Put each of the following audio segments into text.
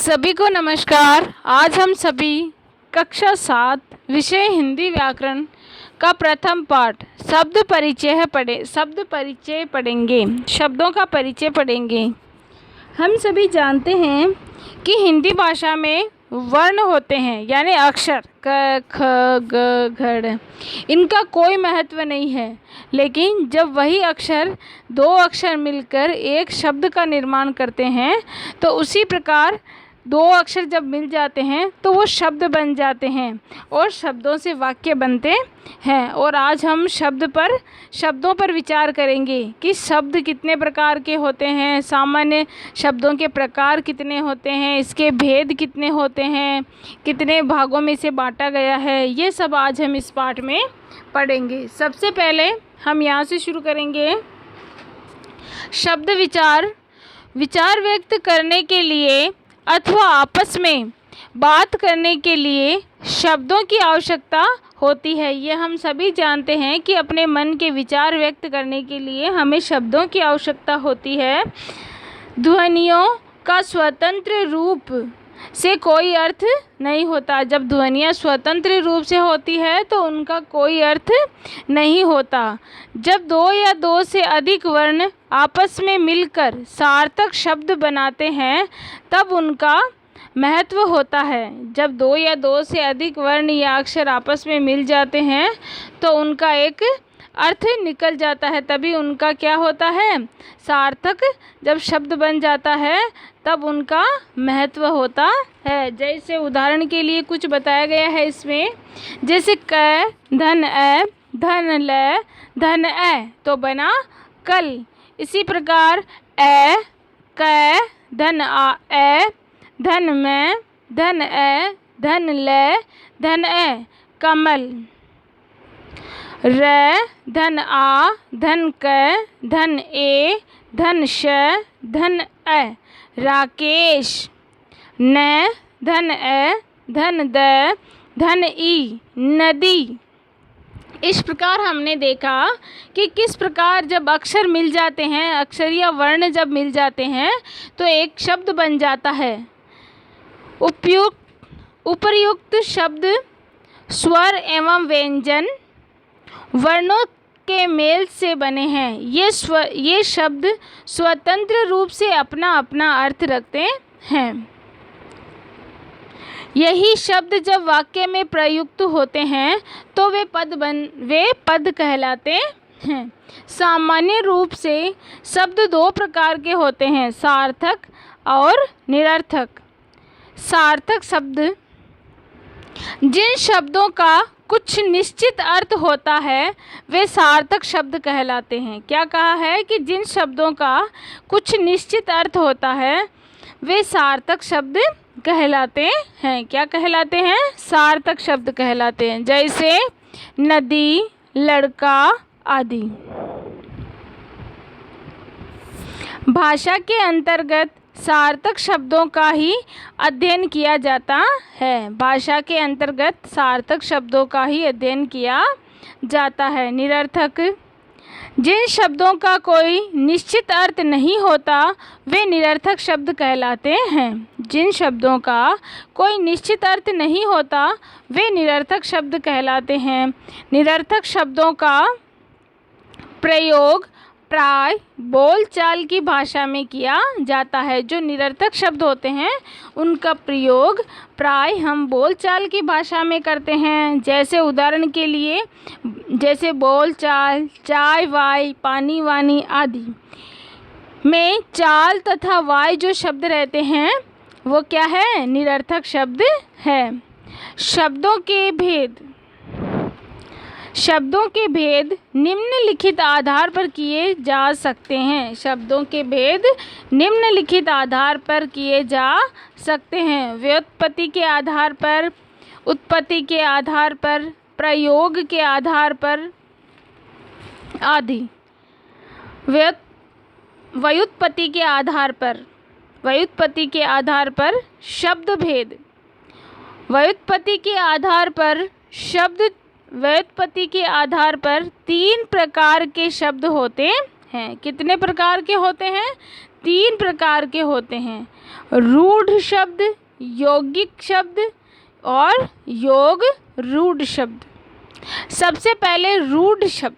सभी को नमस्कार। आज हम सभी कक्षा 7 विषय हिंदी व्याकरण का प्रथम पाठ शब्द परिचय पढ़ेंगे। शब्दों का परिचय पढ़ेंगे। हम सभी जानते हैं कि हिंदी भाषा में वर्ण होते हैं, यानी अक्षर क ख ग घ। इनका कोई महत्व नहीं है, लेकिन जब वही अक्षर दो अक्षर मिलकर एक शब्द का निर्माण करते हैं तो उसी प्रकार दो अक्षर जब मिल जाते हैं तो वो शब्द बन जाते हैं और शब्दों से वाक्य बनते हैं। और आज हम शब्दों पर विचार करेंगे कि शब्द कितने प्रकार के होते हैं, सामान्य शब्दों के प्रकार कितने होते हैं, इसके भेद कितने होते हैं, कितने भागों में इसे बांटा गया है, ये सब आज हम इस पाठ में पढ़ेंगे। सबसे पहले हम यहाँ से शुरू करेंगे। शब्द विचार व्यक्त करने के लिए अथवा आपस में बात करने के लिए शब्दों की आवश्यकता होती है। ये हम सभी जानते हैं कि अपने मन के विचार व्यक्त करने के लिए हमें शब्दों की आवश्यकता होती है। ध्वनियों का स्वतंत्र रूप से कोई अर्थ नहीं होता। जब ध्वनियाँ स्वतंत्र रूप से होती है तो उनका कोई अर्थ नहीं होता। जब दो या दो से अधिक वर्ण आपस में मिलकर सार्थक शब्द बनाते हैं तब उनका महत्व होता है। जब दो या दो से अधिक वर्ण या अक्षर आपस में मिल जाते हैं तो उनका एक अर्थ निकल जाता है, तभी उनका क्या होता है, सार्थक जब शब्द बन जाता है तब उनका महत्व होता है। जैसे उदाहरण के लिए कुछ बताया गया है इसमें, जैसे क धन ए धन ल धन ए तो बना कल। इसी प्रकार ए क धन आ ए धन में धन ए धन ले धन ए कमल। र धन आ धन क धन ए धन श धन ए राकेश। न धन ए धन द धन ई नदी। इस प्रकार हमने देखा कि किस प्रकार जब अक्षर मिल जाते हैं, अक्षर या वर्ण जब मिल जाते हैं तो एक शब्द बन जाता है। उपर्युक्त शब्द स्वर एवं व्यंजन वर्णों के मेल से बने हैं। ये शब्द स्वतंत्र रूप से अपना अपना अर्थ रखते हैं। यही शब्द जब वाक्य में प्रयुक्त होते हैं तो वे पद कहलाते हैं। सामान्य रूप से शब्द दो प्रकार के होते हैं, सार्थक और निरर्थक। सार्थक शब्द जिन शब्दों का कुछ निश्चित अर्थ होता है वे सार्थक शब्द कहलाते हैं। क्या कहा है कि जिन शब्दों का कुछ निश्चित अर्थ होता है वे सार्थक शब्द कहलाते हैं। क्या कहलाते हैं? सार्थक शब्द कहलाते हैं। जैसे नदी, लड़का आदि। भाषा के अंतर्गत सार्थक शब्दों का ही अध्ययन किया जाता है। भाषा के अंतर्गत सार्थक शब्दों का ही अध्ययन किया जाता है। निरर्थक जिन शब्दों का कोई निश्चित अर्थ नहीं होता वे निरर्थक शब्द कहलाते हैं। जिन शब्दों का कोई निश्चित अर्थ नहीं होता वे निरर्थक शब्द कहलाते हैं। निरर्थक शब्दों का प्रयोग प्राय बोलचाल की भाषा में किया जाता है। जो निरर्थक शब्द होते हैं उनका प्रयोग प्राय हम बोलचाल की भाषा में करते हैं। जैसे उदाहरण के लिए जैसे बोलचाल, चाय वाय, पानी वानी आदि में चाल तथा वाय जो शब्द रहते हैं वो क्या है, निरर्थक शब्द है। शब्दों के भेद निम्नलिखित आधार पर किए जा सकते हैं। शब्दों के भेद निम्नलिखित आधार पर किए जा सकते हैं। व्युत्पत्ति के आधार पर, उत्पत्ति के आधार पर, प्रयोग के आधार पर आदि। व्युत्पत्ति के आधार पर शब्द भेद। व्युत्पत्ति के आधार पर 3 प्रकार के शब्द होते हैं। कितने प्रकार के होते हैं? 3 प्रकार के होते हैं। रूढ़ शब्द, यौगिक शब्द और योग रूढ़ शब्द। सबसे पहले रूढ़ शब्द,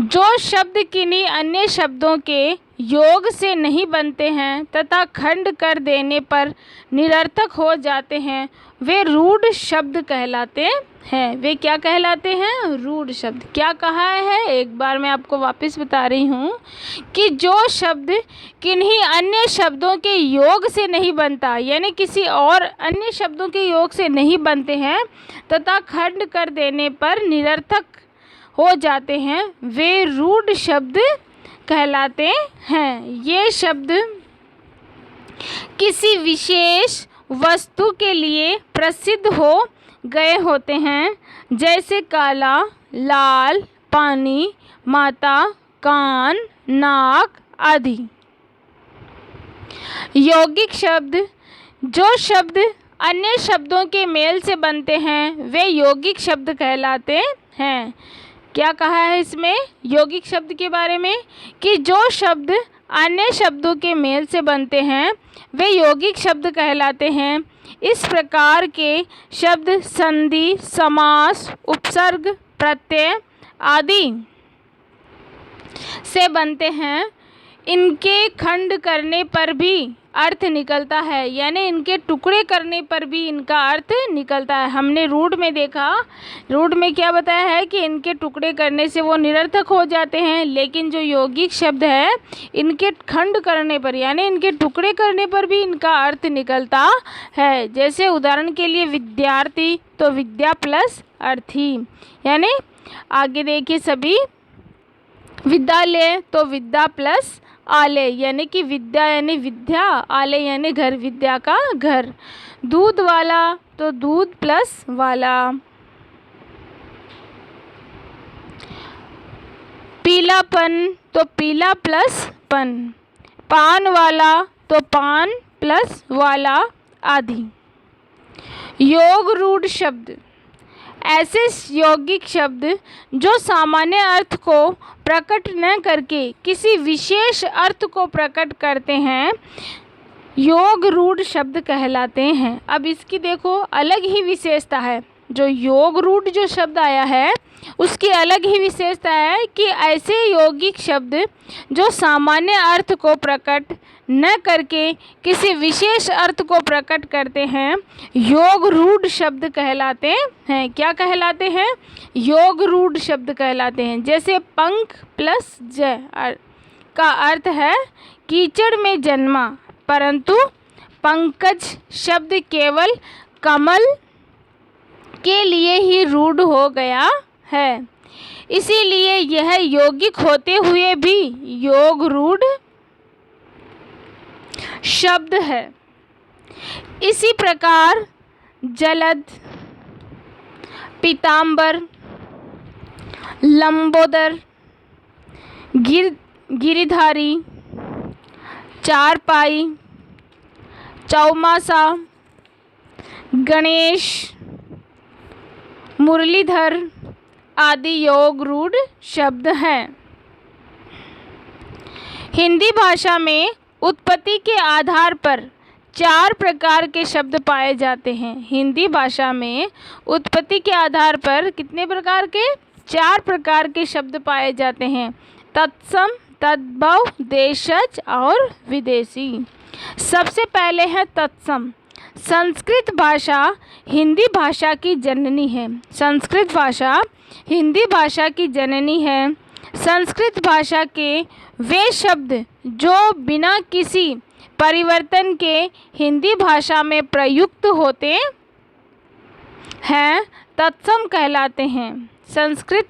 जो शब्द किन्हीं अन्य शब्दों के योग से नहीं बनते हैं तथा खंड कर देने पर निरर्थक हो जाते हैं, वे रूढ़ शब्द कहलाते हैं। वे क्या कहलाते हैं? रूढ़ शब्द। क्या कहा है? एक बार मैं आपको वापस बता रही हूँ कि जो शब्द किन्हीं अन्य शब्दों के योग से नहीं बनता, यानी किसी और अन्य शब्दों के योग से नहीं बनते हैं तथा खंड कर देने पर निरर्थक हो जाते हैं, वे रूढ़ शब्द कहलाते हैं। ये शब्द किसी विशेष वस्तु के लिए प्रसिद्ध हो गए होते हैं, जैसे काला, लाल, पानी, माता, कान, नाक आदि। यौगिक शब्द, जो शब्द अन्य शब्दों के मेल से बनते हैं, वे यौगिक शब्द कहलाते हैं। क्या कहा है इसमें यौगिक शब्द के बारे में? कि जो शब्द अन्य शब्दों के मेल से बनते हैं वे यौगिक शब्द कहलाते हैं। इस प्रकार के शब्द संधि, समास, उपसर्ग, प्रत्यय आदि से बनते हैं। इनके खंड करने पर भी अर्थ निकलता है, यानी इनके टुकड़े करने पर भी इनका अर्थ निकलता है। हमने रूढ़ में देखा, रूढ़ में क्या बताया है कि इनके टुकड़े करने से वो निरर्थक हो जाते हैं, लेकिन जो यौगिक शब्द है इनके खंड करने पर यानी इनके टुकड़े करने पर भी इनका अर्थ निकलता है। जैसे उदाहरण के लिए विद्यार्थी तो विद्या प्लस अर्थी, यानी आगे देखिए सभी, विद्यालय तो विद्या प्लस आलय, यानी कि विद्या यानी विद्या, आलय यानी घर, विद्या का घर। दूध वाला तो दूध प्लस वाला। पीलापन तो पीला प्लस पन। पान वाला तो पान प्लस वाला आदि। योग रूढ़ शब्द, ऐसे यौगिक शब्द जो सामान्य अर्थ को प्रकट न करके किसी विशेष अर्थ को प्रकट करते हैं, योग रूढ़ शब्द कहलाते हैं। अब इसकी देखो अलग ही विशेषता है। जो योग रूढ़ जो शब्द आया है उसकी अलग ही विशेषता है कि ऐसे यौगिक शब्द जो सामान्य अर्थ को प्रकट न करके किसी विशेष अर्थ को प्रकट करते हैं, योग रूढ़ शब्द कहलाते हैं। क्या कहलाते हैं? योग रूढ़ शब्द कहलाते हैं। जैसे पंख प्लस जय का अर्थ है कीचड़ में जन्मा, परंतु पंकज शब्द केवल कमल के लिए ही रूढ़ हो गया है, इसीलिए यह यौगिक होते हुए भी योग रूढ़ शब्द है। इसी प्रकार जलद, पीतांबर, लंबोदर, गिरिधारी, चारपाई, चौमासा, गणेश, मुरलीधर आदि योग रूढ़ शब्द हैं। हिंदी भाषा में उत्पत्ति के आधार पर 4 प्रकार के शब्द पाए जाते हैं। हिंदी भाषा में उत्पत्ति के आधार पर कितने प्रकार के? 4 प्रकार के शब्द पाए जाते हैं। तत्सम, तद्भव, देशज और विदेशी। सबसे पहले है तत्सम। संस्कृत भाषा हिंदी भाषा की जननी है। संस्कृत भाषा हिंदी भाषा की जननी है। संस्कृत भाषा के वे शब्द जो बिना किसी परिवर्तन के हिंदी भाषा में प्रयुक्त होते हैं तत्सम कहलाते हैं। संस्कृत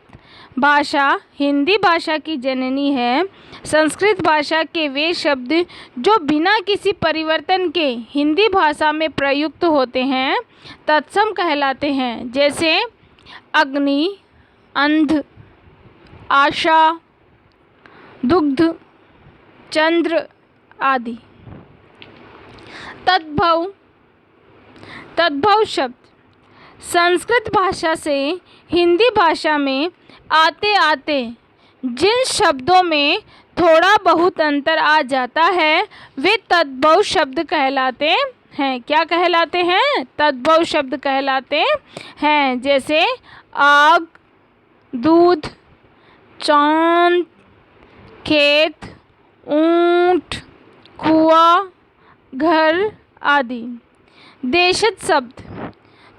भाषा हिंदी भाषा की जननी है। संस्कृत भाषा के वे शब्द जो बिना किसी परिवर्तन के हिंदी भाषा में प्रयुक्त होते हैं तत्सम कहलाते हैं। जैसे अग्नि, अंध, आशा, दुग्ध, चंद्र आदि। तद्भव, तद्भव शब्द संस्कृत भाषा से हिंदी भाषा में आते आते जिन शब्दों में थोड़ा बहुत अंतर आ जाता है वे तद्भव शब्द कहलाते हैं। क्या कहलाते हैं? तद्भव शब्द कहलाते हैं। जैसे आग, दूध, चांद, खेत, ऊंट, कुआं, घर आदि। देशज शब्द,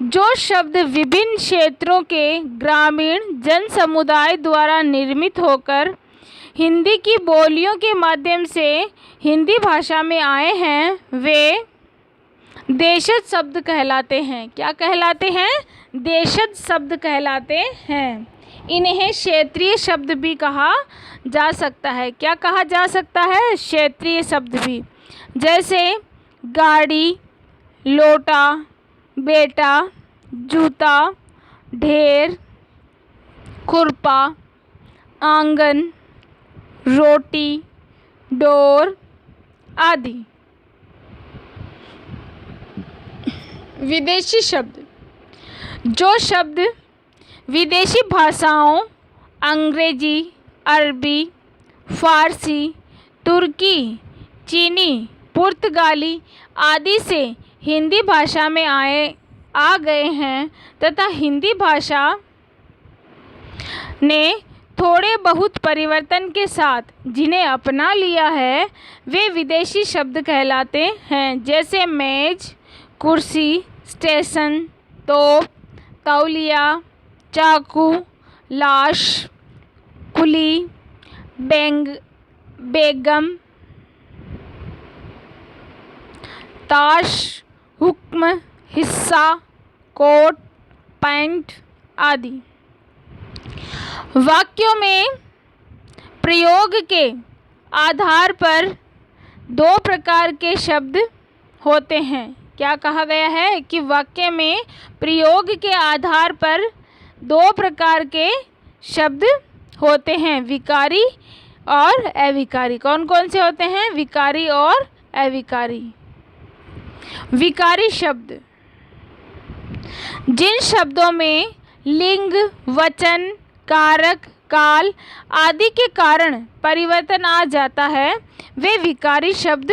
जो शब्द विभिन्न क्षेत्रों के ग्रामीण जन समुदाय द्वारा निर्मित होकर हिंदी की बोलियों के माध्यम से हिंदी भाषा में आए हैं, वे देशज शब्द कहलाते हैं। क्या कहलाते हैं? देशज शब्द कहलाते हैं। इन्हें क्षेत्रीय शब्द भी कहा जा सकता है। क्या कहा जा सकता है? क्षेत्रीय शब्द भी। जैसे गाड़ी, लोटा, बेटा, जूता, ढेर, खुरपा, आंगन, रोटी, डोर आदि। विदेशी शब्द, जो शब्द विदेशी भाषाओं अंग्रेजी, अरबी, फारसी, तुर्की, चीनी, पुर्तगाली आदि से हिंदी भाषा में आ गए हैं तथा हिंदी भाषा ने थोड़े बहुत परिवर्तन के साथ जिन्हें अपना लिया है, वे विदेशी शब्द कहलाते हैं। जैसे मेज, कुर्सी, स्टेशन, तोप, तौलिया, चाकू, लाश, कुली, बेगम, ताश, हुक्म, हिस्सा, कोट, पैंट आदि। वाक्यों में प्रयोग के आधार पर दो प्रकार के शब्द होते हैं। क्या कहा गया है कि वाक्य में प्रयोग के आधार पर दो प्रकार के शब्द होते हैं, विकारी और अविकारी। कौन कौन से होते हैं? विकारी और अविकारी। विकारी शब्द, जिन शब्दों में लिंग, वचन, कारक, काल आदि के कारण परिवर्तन आ जाता है, वे विकारी शब्द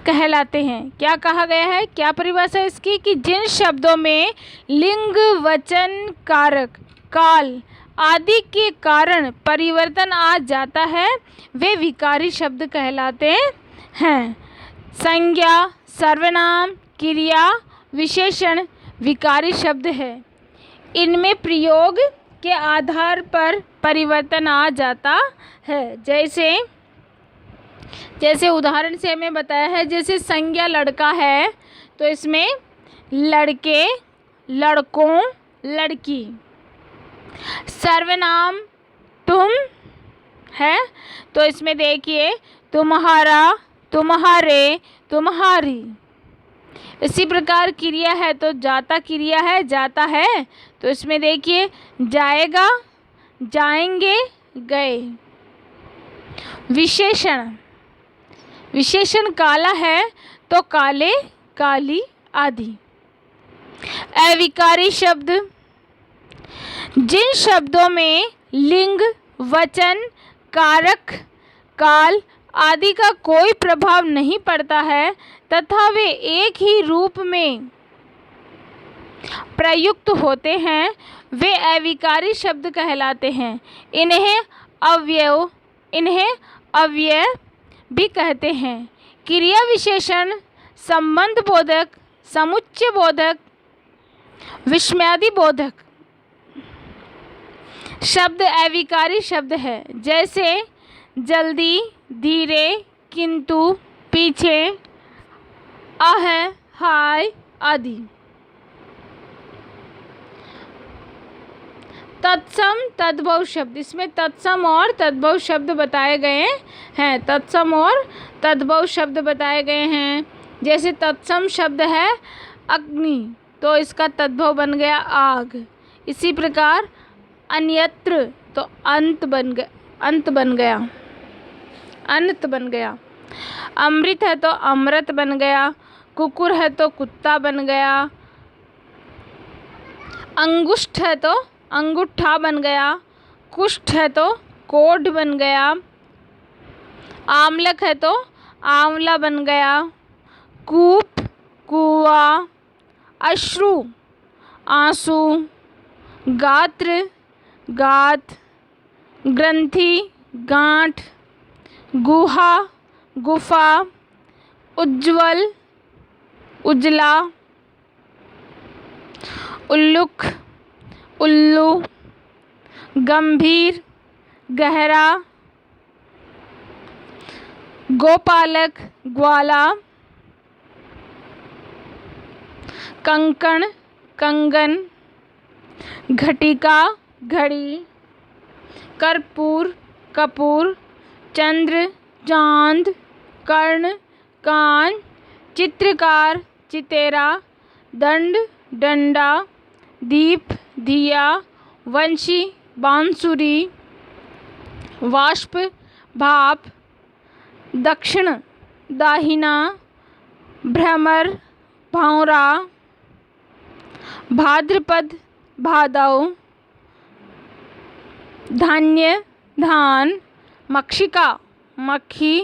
कहलाते हैं। क्या कहा गया है? क्या परिभाषा इसकी? कि जिन शब्दों में लिंग, वचन, कारक, काल आदि के कारण परिवर्तन आ जाता है, वे विकारी शब्द कहलाते हैं। संज्ञा, सर्वनाम, क्रिया, विशेषण विकारी शब्द है। इनमें प्रयोग के आधार पर परिवर्तन आ जाता है। जैसे उदाहरण से हमें बताया है, जैसे संज्ञा लड़का है तो इसमें लड़के, लड़कों, लड़की। सर्वनाम तुम है तो इसमें देखिए तुम्हारा, तुम्हारे, तुम्हारी। इसी प्रकार क्रिया है तो जाता क्रिया है, जाता है तो इसमें देखिए जाएगा, जाएंगे, गए। विशेषण, विशेषण काला है तो काले, काली आदि। अविकारी शब्द, जिन शब्दों में लिंग, वचन, कारक, काल आदि का कोई प्रभाव नहीं पड़ता है तथा वे एक ही रूप में प्रयुक्त होते हैं, वे अविकारी शब्द कहलाते हैं। इन्हें अव्यय भी कहते हैं। क्रिया विशेषण संबंध बोधक, समुच्चय बोधक, विस्मयादि बोधक शब्द अविकारी शब्द है। जैसे जल्दी, धीरे, किंतु, पीछे, आह, हाय आदि। तत्सम, तद्भव शब्द, इसमें तत्सम और तद्भव शब्द बताए गए हैं। तत्सम और तद्भव शब्द बताए गए हैं। जैसे तत्सम शब्द है अग्नि तो इसका तद्भव बन गया आग। इसी प्रकार अन्यत्र तो अंत बन गया, अनंत बन गया। अमृत है तो अमृत बन गया। कुकुर है तो कुत्ता बन गया। अंगुष्ठ है तो अंगूठा बन गया। कुष्ठ है तो कोढ़ बन गया। आमलक है तो आंवला बन गया। कूप कुआं, अश्रु आंसू, गात्र गात, ग्रंथि गांठ, गुहा गुफा, उज्ज्वल उजला, उल्लुक उल्लू, गंभीर गहरा, गोपालक ग्वाला, कंकण कंगन, घटिका घड़ी, कर्पूर कपूर, चंद्र चांद, कर्ण कान, चित्रकार चितेरा, दंड डंडा, दीप दिया, वंशी बांसुरी, वाष्प भाप, दक्षिण दाहिना, भ्रमर भौरा, भाद्रपद भादव, धान्य धान, मक्षिका मक्खी,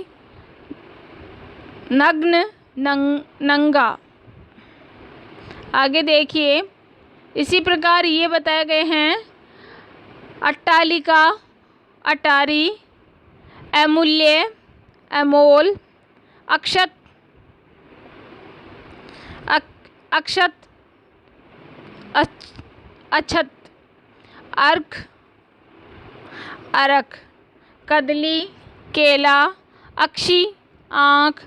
नग्न नंगा। आगे देखिए, इसी प्रकार ये बताए गए हैं अट्टालिका अटारी, अमूल्य अमोल, अक्षत अक्षत अछत, अर्क अरक, कदली केला, अक्षी आँख,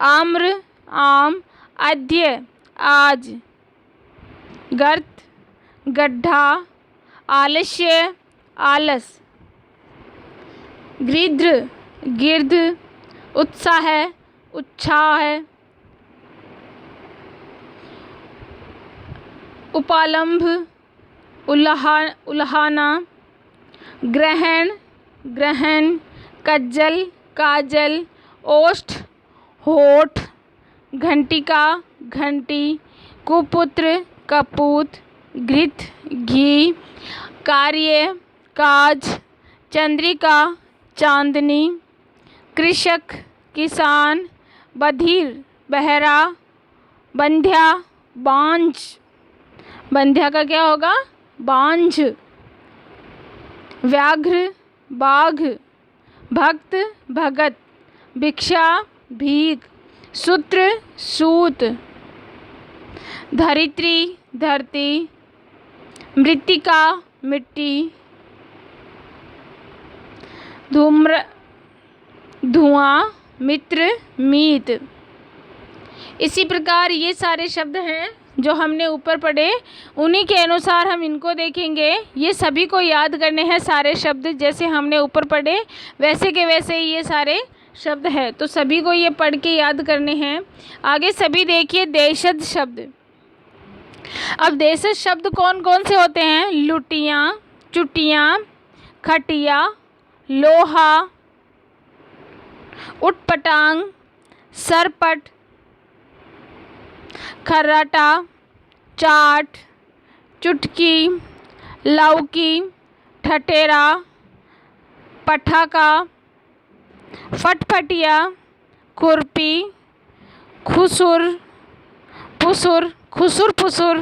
आम्र आम, अद्य आज, गर्त गड्ढा, आलस्य आलस, गृध्र गिर्द, उत्साह उत्साह, उपालंभ उल्हाना, ग्रहण ग्रहण, कज्जल काजल, ओष्ठ होठ, घंटिका घंटी, कुपुत्र कपूत, घृत घी, कार्य काज, चंद्रिका चांदनी, कृषक किसान, बधिर बहरा, बंध्या बांझ, बंध्या का क्या होगा? बांझ, व्याघ्र बाघ, भक्त भगत, भिक्षा भीख, सूत्र सूत, धरित्री धरती, मृत्तिका मिट्टी, धूम्र धुआं, मित्र मीत। इसी प्रकार ये सारे शब्द हैं जो हमने ऊपर पढ़े, उन्हीं के अनुसार हम इनको देखेंगे। ये सभी को याद करने हैं सारे शब्द, जैसे हमने ऊपर पढ़े वैसे के वैसे ही ये सारे शब्द हैं, तो सभी को ये पढ़ के याद करने हैं। आगे सभी देखिए देशज शब्द। अब देशज शब्द कौन कौन से होते हैं? लुटियाँ, चुटियाँ, खटिया, लोहा, उटपटांग, सरपट, खर्राटा, चाट, चुटकी, लौकी, ठठेरा, पटाखा, फटफटिया, खुरपी, खुसुर पुसुर, खुसुर पुसुर,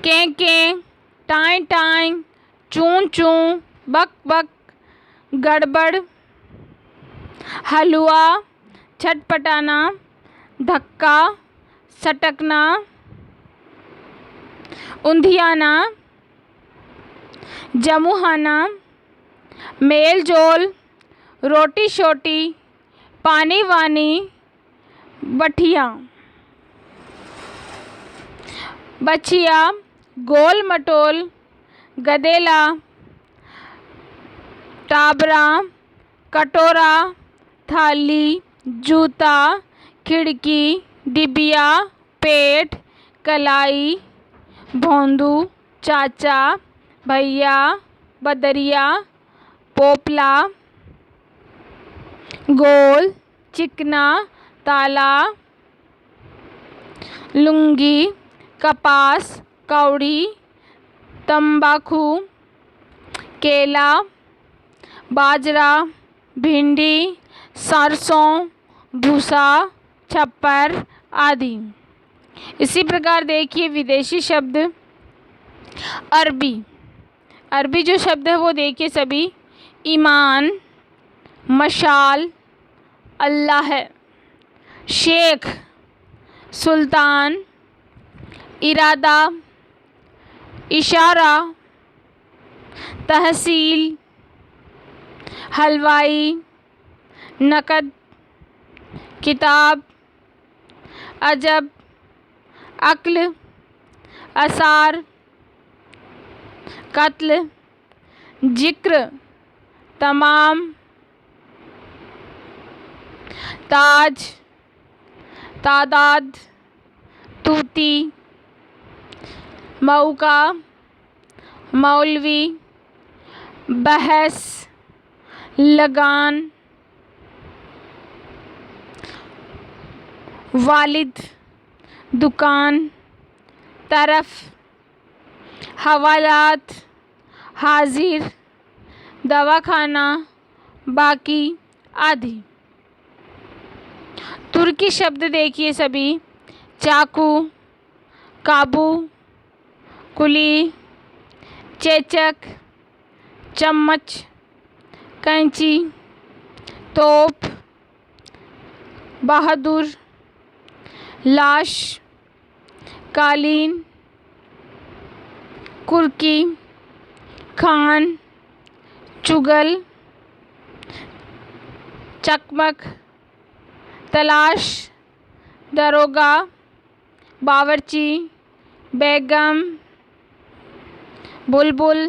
कें टाई टाई, चूं चूं, बक बक, गड़बड़, हलवा, छटपटाना, धक्का, सटकना, ऊंधियाना, जमुहाना, मेल जोल, रोटी शोटी, पानी वानी, बठिया, बछिया, गोल मटोल, गदेला, टाबरा, कटोरा, थाली, जूता, खिड़की, डिबिया, पेट, कलाई, भोंदू, चाचा, भैया, बदरिया, पोपला, गोल, चिकना, ताला, लुंगी, कपास, कौड़ी, तंबाकू, केला, बाजरा, भिंडी, सरसों, भूसा, छप्पर आदि। इसी प्रकार देखिए विदेशी शब्द अरबी। अरबी जो शब्द है वो देखिए सभी ईमान, मशाल, अल्लाह है, शेख, सुल्तान, इरादा, इशारा, तहसील, हलवाई, नकद, किताब, अजब, अक्ल, असार, कत्ल, जिक्र, तमाम, ताज, तादाद, तूती, मौका, मौलवी, बहस, लगान, वालिद, दुकान, तरफ, हवालात, हाजिर, दवाखाना, बाकी आदि। तुर्की शब्द देखिए सभी चाकू, काबू, कुली, चेचक, चम्मच, कैंची, तोप, बहादुर, लाश, कालीन, कुर्की, खान, चुगल, चकमक, तलाश, दरोगा, बावर्ची, बेगम, बुलबुल,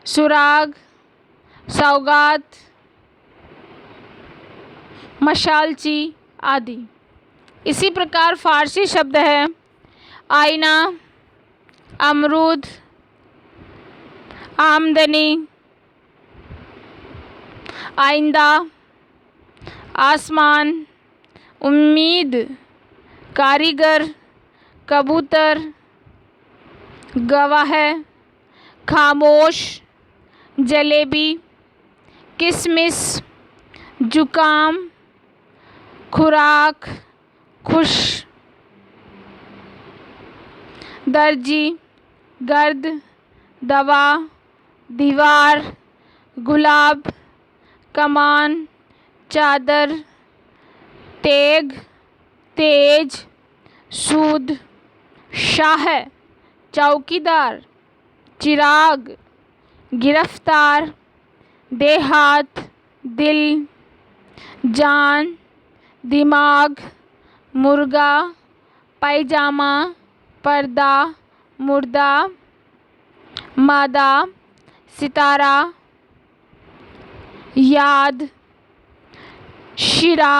सुराग, सौगात, मशालची आदि। इसी प्रकार फारसी शब्द है आईना, अमरूद, आमदनी, आइंदा, आसमान, उम्मीद, कारीगर, कबूतर, गवाह, खामोश, जलेबी, किशमिश, जुकाम, खुराक, खुश, दर्जी, गर्द, दवा, दीवार, गुलाब, कमान, चादर, तेग, तेज, सूद, शाह, चौकीदार, चिराग, गिरफ्तार, देहात, दिल, जान, दिमाग, मुर्गा, पैजामा, पर्दा, मुर्दा, मादा, सितारा, याद, शिरा,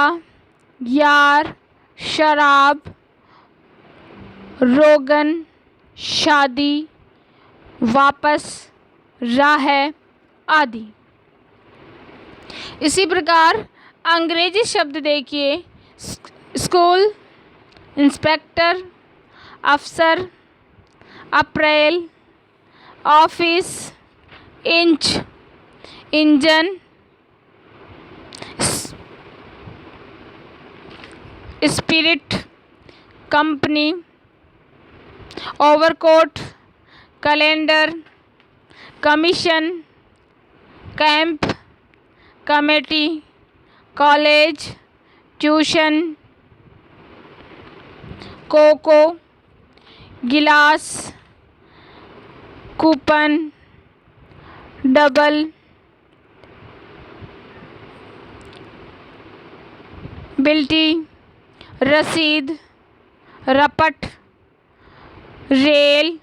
यार, शराब, रोगन, शादी, वापस, राह आदि। इसी प्रकार अंग्रेजी शब्द देखिए स्कूल, इंस्पेक्टर, अफसर, April, office, inch, engine, spirit, company, overcoat, calendar, commission, camp, committee, college, tuition, cocoa, गिलास, कूपन, डबल, बिल्टी, रसीद, रपट, rail,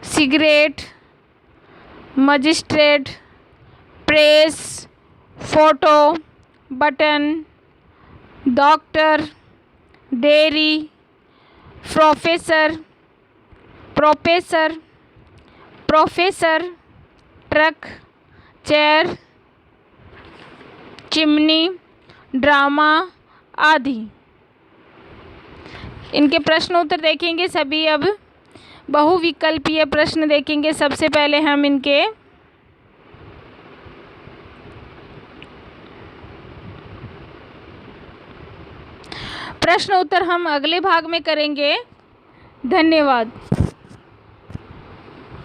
cigarette, magistrate, press, photo, button, doctor, dairy, professor, professor, truck, chair, chimney, drama आदि। इनके प्रश्न उत्तर देखेंगे सभी। अब बहुविकल्पीय प्रश्न देखेंगे। सबसे पहले हम इनके प्रश्न उत्तर हम अगले भाग में करेंगे। धन्यवाद।